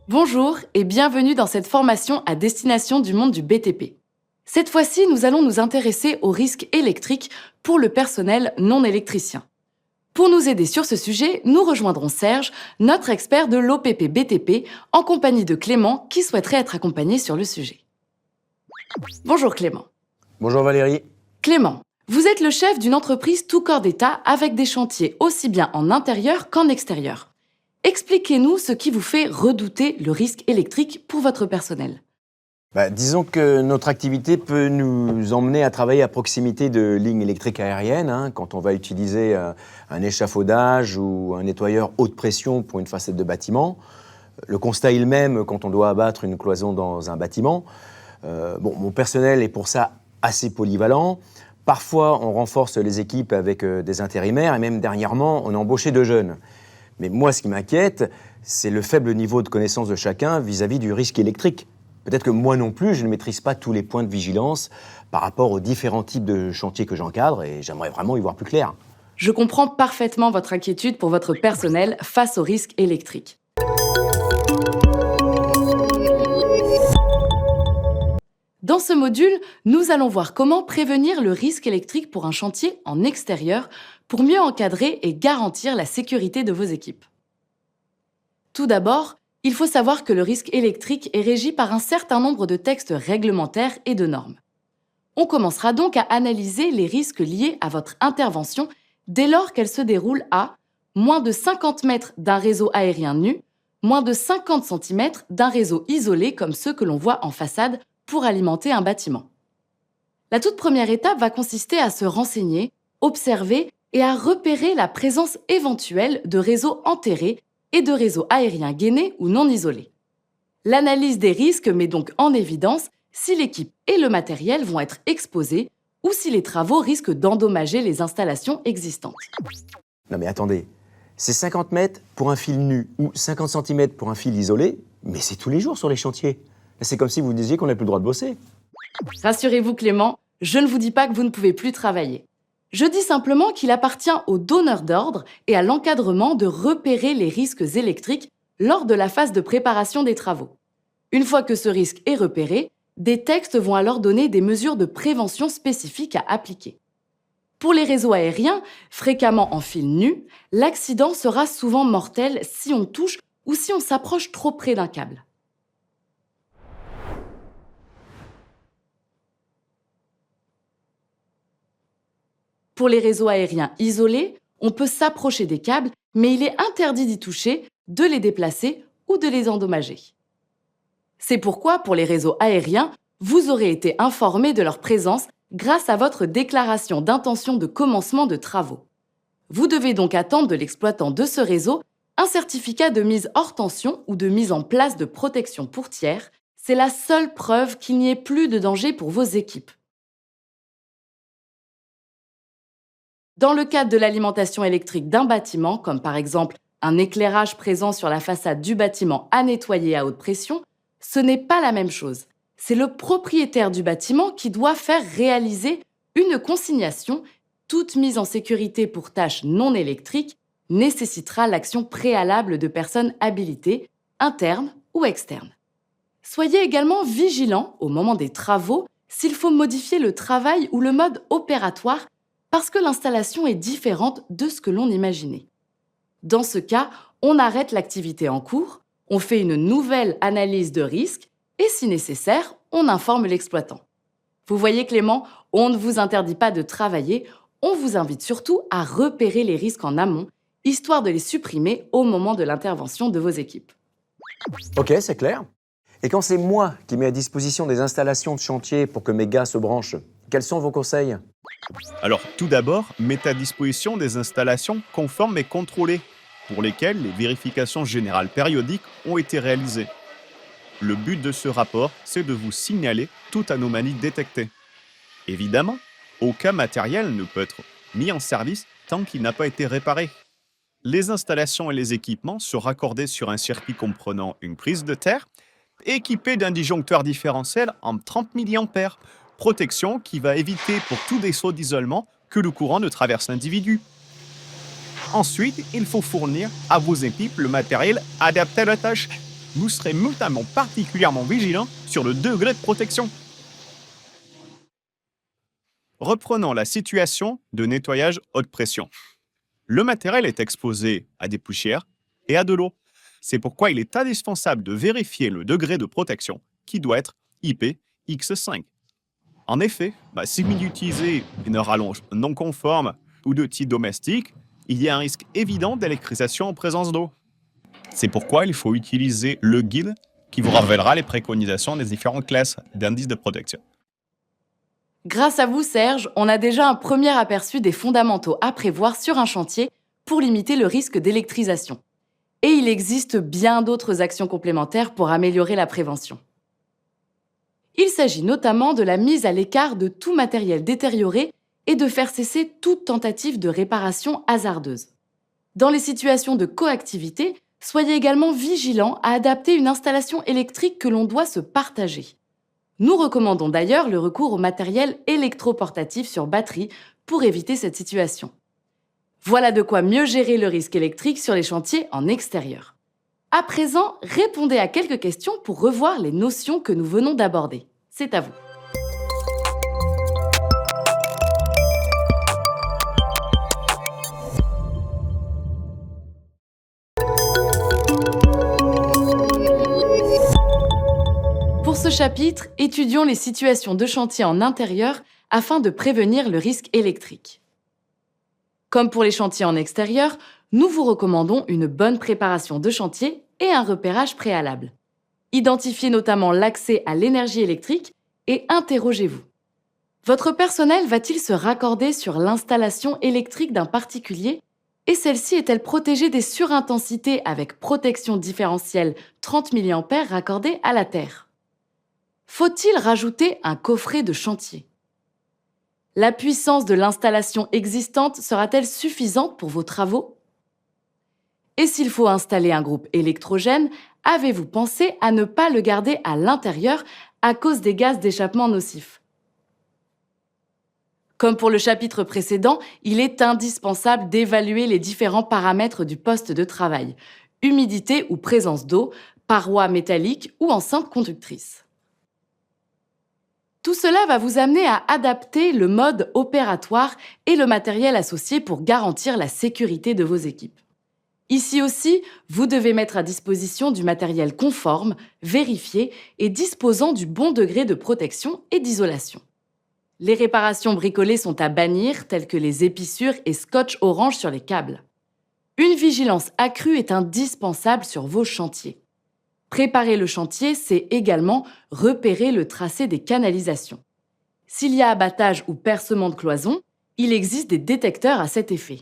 Bonjour et bienvenue dans cette formation à destination du monde du BTP. Cette fois-ci, nous allons nous intéresser aux risques électriques pour le personnel non électricien. Pour nous aider sur ce sujet, nous rejoindrons Serge, notre expert de l'OPP BTP, en compagnie de Clément qui souhaiterait être accompagné sur le sujet. Bonjour Clément. Bonjour Valérie. Clément, vous êtes le chef d'une entreprise tout corps d'État avec des chantiers aussi bien en intérieur qu'en extérieur. Expliquez-nous ce qui vous fait redouter le risque électrique pour votre personnel. Disons que notre activité peut nous emmener à travailler à proximité de lignes électriques aériennes, quand on va utiliser un échafaudage ou un nettoyeur haute pression pour une façade de bâtiment. Le constat est le même quand on doit abattre une cloison dans un bâtiment. Mon personnel est pour ça assez polyvalent. Parfois, on renforce les équipes avec des intérimaires et même dernièrement, on a embauché 2 jeunes. Mais moi, ce qui m'inquiète, c'est le faible niveau de connaissance de chacun vis-à-vis du risque électrique. Peut-être que moi non plus, je ne maîtrise pas tous les points de vigilance par rapport aux différents types de chantiers que j'encadre et j'aimerais vraiment y voir plus clair. Je comprends parfaitement votre inquiétude pour votre personnel face au risque électrique. Dans ce module, nous allons voir comment prévenir le risque électrique pour un chantier en extérieur pour mieux encadrer et garantir la sécurité de vos équipes. Tout d'abord, il faut savoir que le risque électrique est régi par un certain nombre de textes réglementaires et de normes. On commencera donc à analyser les risques liés à votre intervention dès lors qu'elle se déroule à moins de 50 mètres d'un réseau aérien nu, moins de 50 cm d'un réseau isolé comme ceux que l'on voit en façade pour alimenter un bâtiment. La toute première étape va consister à se renseigner, observer et à repérer la présence éventuelle de réseaux enterrés et de réseaux aériens gainés ou non isolés. L'analyse des risques met donc en évidence si l'équipe et le matériel vont être exposés ou si les travaux risquent d'endommager les installations existantes. Non mais attendez, c'est 50 mètres pour un fil nu ou 50 cm pour un fil isolé, mais c'est tous les jours sur les chantiers. C'est comme si vous disiez qu'on n'a plus le droit de bosser. Rassurez-vous Clément, je ne vous dis pas que vous ne pouvez plus travailler. Je dis simplement qu'il appartient aux donneurs d'ordre et à l'encadrement de repérer les risques électriques lors de la phase de préparation des travaux. Une fois que ce risque est repéré, des textes vont alors donner des mesures de prévention spécifiques à appliquer. Pour les réseaux aériens, fréquemment en fil nu, l'accident sera souvent mortel si on touche ou si on s'approche trop près d'un câble. Pour les réseaux aériens isolés, on peut s'approcher des câbles, mais il est interdit d'y toucher, de les déplacer ou de les endommager. C'est pourquoi, pour les réseaux aériens, vous aurez été informé de leur présence grâce à votre déclaration d'intention de commencement de travaux. Vous devez donc attendre de l'exploitant de ce réseau un certificat de mise hors tension ou de mise en place de protection pour tiers. C'est la seule preuve qu'il n'y ait plus de danger pour vos équipes. Dans le cadre de l'alimentation électrique d'un bâtiment, comme par exemple un éclairage présent sur la façade du bâtiment à nettoyer à haute pression, ce n'est pas la même chose. C'est le propriétaire du bâtiment qui doit faire réaliser une consignation. Toute mise en sécurité pour tâches non électriques nécessitera l'action préalable de personnes habilitées, internes ou externes. Soyez également vigilants au moment des travaux s'il faut modifier le travail ou le mode opératoire parce que l'installation est différente de ce que l'on imaginait. Dans ce cas, on arrête l'activité en cours, on fait une nouvelle analyse de risque et si nécessaire, on informe l'exploitant. Vous voyez Clément, on ne vous interdit pas de travailler, on vous invite surtout à repérer les risques en amont, histoire de les supprimer au moment de l'intervention de vos équipes. Ok, c'est clair. Et quand c'est moi qui mets à disposition des installations de chantier pour que mes gars se branchent, quels sont vos conseils ? Alors, tout d'abord, mettez à disposition des installations conformes et contrôlées, pour lesquelles les vérifications générales périodiques ont été réalisées. Le but de ce rapport, c'est de vous signaler toute anomalie détectée. Évidemment, aucun matériel ne peut être mis en service tant qu'il n'a pas été réparé. Les installations et les équipements sont raccordés sur un circuit comprenant une prise de terre, équipée d'un disjoncteur différentiel en 30 mA, protection qui va éviter pour tout défaut d'isolement que le courant ne traverse l'individu. Ensuite, il faut fournir à vos équipes le matériel adapté à la tâche. vous serez notamment particulièrement vigilant sur le degré de protection. Reprenons la situation de nettoyage haute pression. Le matériel est exposé à des poussières et à de l'eau. C'est pourquoi il est indispensable de vérifier le degré de protection qui doit être IPX5. En effet, si vous utilisez une rallonge non conforme ou de type domestique, il y a un risque évident d'électrisation en présence d'eau. C'est pourquoi il faut utiliser le guide qui vous révélera les préconisations des différentes classes d'indices de protection. Grâce à vous, Serge, on a déjà un premier aperçu des fondamentaux à prévoir sur un chantier pour limiter le risque d'électrisation. Et il existe bien d'autres actions complémentaires pour améliorer la prévention. Il s'agit notamment de la mise à l'écart de tout matériel détérioré et de faire cesser toute tentative de réparation hasardeuse. Dans les situations de coactivité, soyez également vigilants à adapter une installation électrique que l'on doit se partager. Nous recommandons d'ailleurs le recours au matériel électroportatif sur batterie pour éviter cette situation. Voilà de quoi mieux gérer le risque électrique sur les chantiers en extérieur. À présent, répondez à quelques questions pour revoir les notions que nous venons d'aborder. C'est à vous. Pour ce chapitre, étudions les situations de chantier en intérieur afin de prévenir le risque électrique. Comme pour les chantiers en extérieur, nous vous recommandons une bonne préparation de chantier et un repérage préalable. Identifiez notamment l'accès à l'énergie électrique et interrogez-vous. Votre personnel va-t-il se raccorder sur l'installation électrique d'un particulier et celle-ci est-elle protégée des surintensités avec protection différentielle 30 mA raccordée à la terre? Faut-il rajouter un coffret de chantier? La puissance de l'installation existante sera-t-elle suffisante pour vos travaux? Et s'il faut installer un groupe électrogène, avez-vous pensé à ne pas le garder à l'intérieur à cause des gaz d'échappement nocifs? Comme pour le chapitre précédent, il est indispensable d'évaluer les différents paramètres du poste de travail, humidité ou présence d'eau, parois métalliques ou enceinte conductrice. Tout cela va vous amener à adapter le mode opératoire et le matériel associé pour garantir la sécurité de vos équipes. Ici aussi, vous devez mettre à disposition du matériel conforme, vérifié et disposant du bon degré de protection et d'isolation. Les réparations bricolées sont à bannir, telles que les épissures et scotch orange sur les câbles. Une vigilance accrue est indispensable sur vos chantiers. Préparer le chantier, c'est également repérer le tracé des canalisations. S'il y a abattage ou percement de cloison, il existe des détecteurs à cet effet.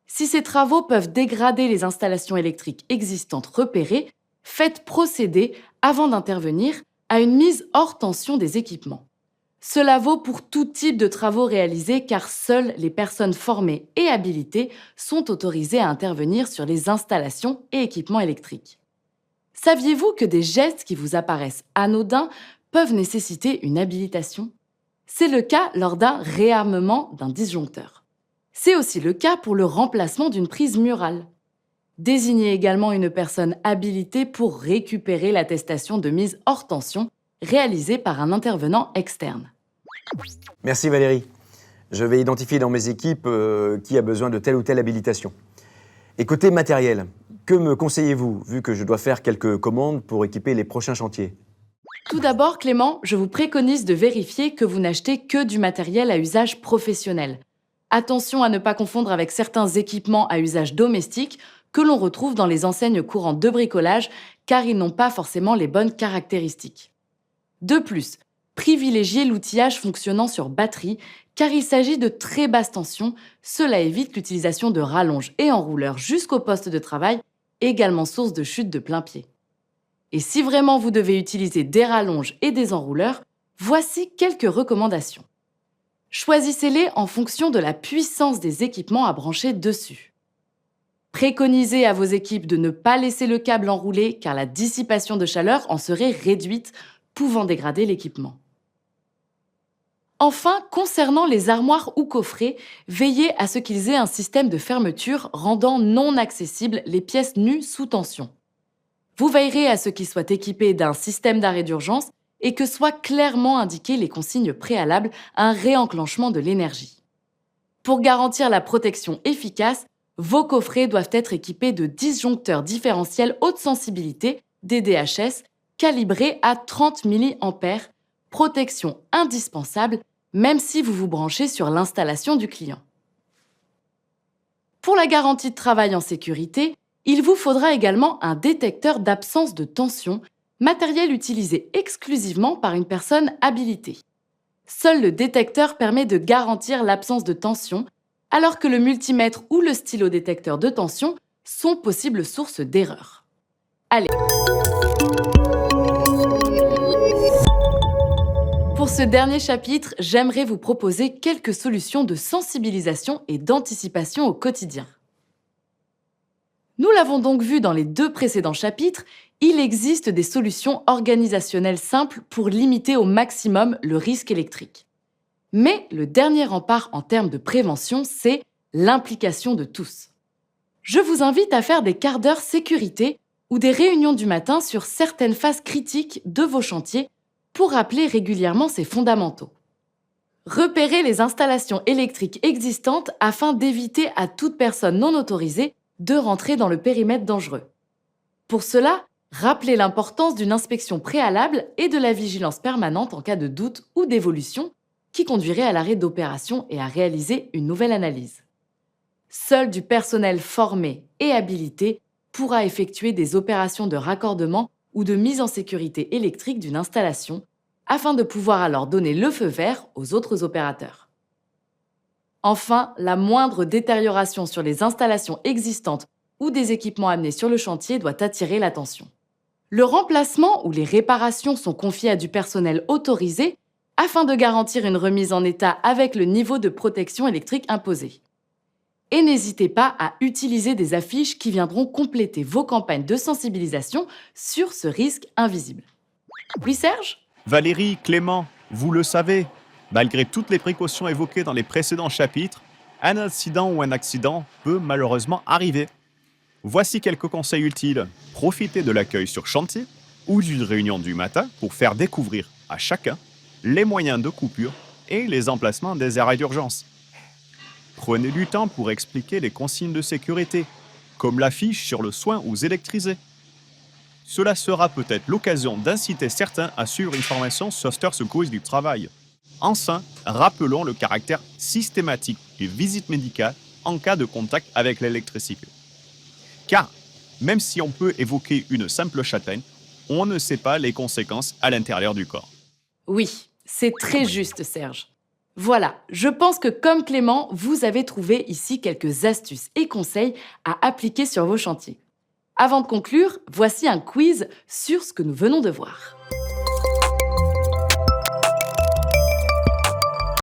Si ces travaux peuvent dégrader les installations électriques existantes repérées, faites procéder, avant d'intervenir, à une mise hors tension des équipements. Cela vaut pour tout type de travaux réalisés car seules les personnes formées et habilitées sont autorisées à intervenir sur les installations et équipements électriques. Saviez-vous que des gestes qui vous apparaissent anodins peuvent nécessiter une habilitation? C'est le cas lors d'un réarmement d'un disjoncteur. C'est aussi le cas pour le remplacement d'une prise murale. Désignez également une personne habilitée pour récupérer l'attestation de mise hors tension réalisée par un intervenant externe. Merci Valérie. Je vais identifier dans mes équipes qui a besoin de telle ou telle habilitation. Et côté matériel, que me conseillez-vous, vu que je dois faire quelques commandes pour équiper les prochains chantiers? Tout d'abord, Clément, je vous préconise de vérifier que vous n'achetez que du matériel à usage professionnel. Attention à ne pas confondre avec certains équipements à usage domestique que l'on retrouve dans les enseignes courantes de bricolage, car ils n'ont pas forcément les bonnes caractéristiques. De plus, privilégiez l'outillage fonctionnant sur batterie, car il s'agit de très basse tension. Cela évite l'utilisation de rallonges et enrouleurs jusqu'au poste de travail, également source de chute de plein pied. Et si vraiment vous devez utiliser des rallonges et des enrouleurs, voici quelques recommandations. Choisissez-les en fonction de la puissance des équipements à brancher dessus. Préconisez à vos équipes de ne pas laisser le câble enroulé car la dissipation de chaleur en serait réduite, pouvant dégrader l'équipement. Enfin, concernant les armoires ou coffrets, veillez à ce qu'ils aient un système de fermeture rendant non accessibles les pièces nues sous tension. Vous veillerez à ce qu'il soit équipé d'un système d'arrêt d'urgence et que soient clairement indiquées les consignes préalables à un réenclenchement de l'énergie. Pour garantir la protection efficace, vos coffrets doivent être équipés de disjoncteurs différentiels haute sensibilité, DDHS, calibrés à 30 mA, protection indispensable même si vous vous branchez sur l'installation du client. Pour la garantie de travail en sécurité, il vous faudra également un détecteur d'absence de tension, matériel utilisé exclusivement par une personne habilitée. Seul le détecteur permet de garantir l'absence de tension, alors que le multimètre ou le stylo-détecteur de tension sont possibles sources d'erreurs. Allez. Pour ce dernier chapitre, j'aimerais vous proposer quelques solutions de sensibilisation et d'anticipation au quotidien. Nous l'avons donc vu dans les 2 précédents chapitres, il existe des solutions organisationnelles simples pour limiter au maximum le risque électrique. Mais le dernier rempart en termes de prévention, c'est l'implication de tous. Je vous invite à faire des quarts d'heure sécurité ou des réunions du matin sur certaines phases critiques de vos chantiers pour rappeler régulièrement ces fondamentaux. Repérez les installations électriques existantes afin d'éviter à toute personne non autorisée de rentrer dans le périmètre dangereux. Pour cela, rappelez l'importance d'une inspection préalable et de la vigilance permanente en cas de doute ou d'évolution qui conduirait à l'arrêt d'opération et à réaliser une nouvelle analyse. Seul du personnel formé et habilité pourra effectuer des opérations de raccordement ou de mise en sécurité électrique d'une installation afin de pouvoir alors donner le feu vert aux autres opérateurs. Enfin, la moindre détérioration sur les installations existantes ou des équipements amenés sur le chantier doit attirer l'attention. Le remplacement ou les réparations sont confiés à du personnel autorisé afin de garantir une remise en état avec le niveau de protection électrique imposé. Et n'hésitez pas à utiliser des affiches qui viendront compléter vos campagnes de sensibilisation sur ce risque invisible. Oui, Serge ? Valérie, Clément, vous le savez, malgré toutes les précautions évoquées dans les précédents chapitres, un incident ou un accident peut malheureusement arriver. Voici quelques conseils utiles. Profitez de l'accueil sur chantier ou d'une réunion du matin pour faire découvrir à chacun les moyens de coupure et les emplacements des arrêts d'urgence. Prenez du temps pour expliquer les consignes de sécurité, comme l'affiche sur le soin aux électrisés. Cela sera peut-être l'occasion d'inciter certains à suivre une formation Sauveteur Secouriste du Travail. Enfin, rappelons le caractère systématique des visites médicales en cas de contact avec l'électricité. Car, même si on peut évoquer une simple châtaigne, on ne sait pas les conséquences à l'intérieur du corps. Oui, c'est très juste, Serge. Voilà, je pense que comme Clément, vous avez trouvé ici quelques astuces et conseils à appliquer sur vos chantiers. Avant de conclure, voici un quiz sur ce que nous venons de voir.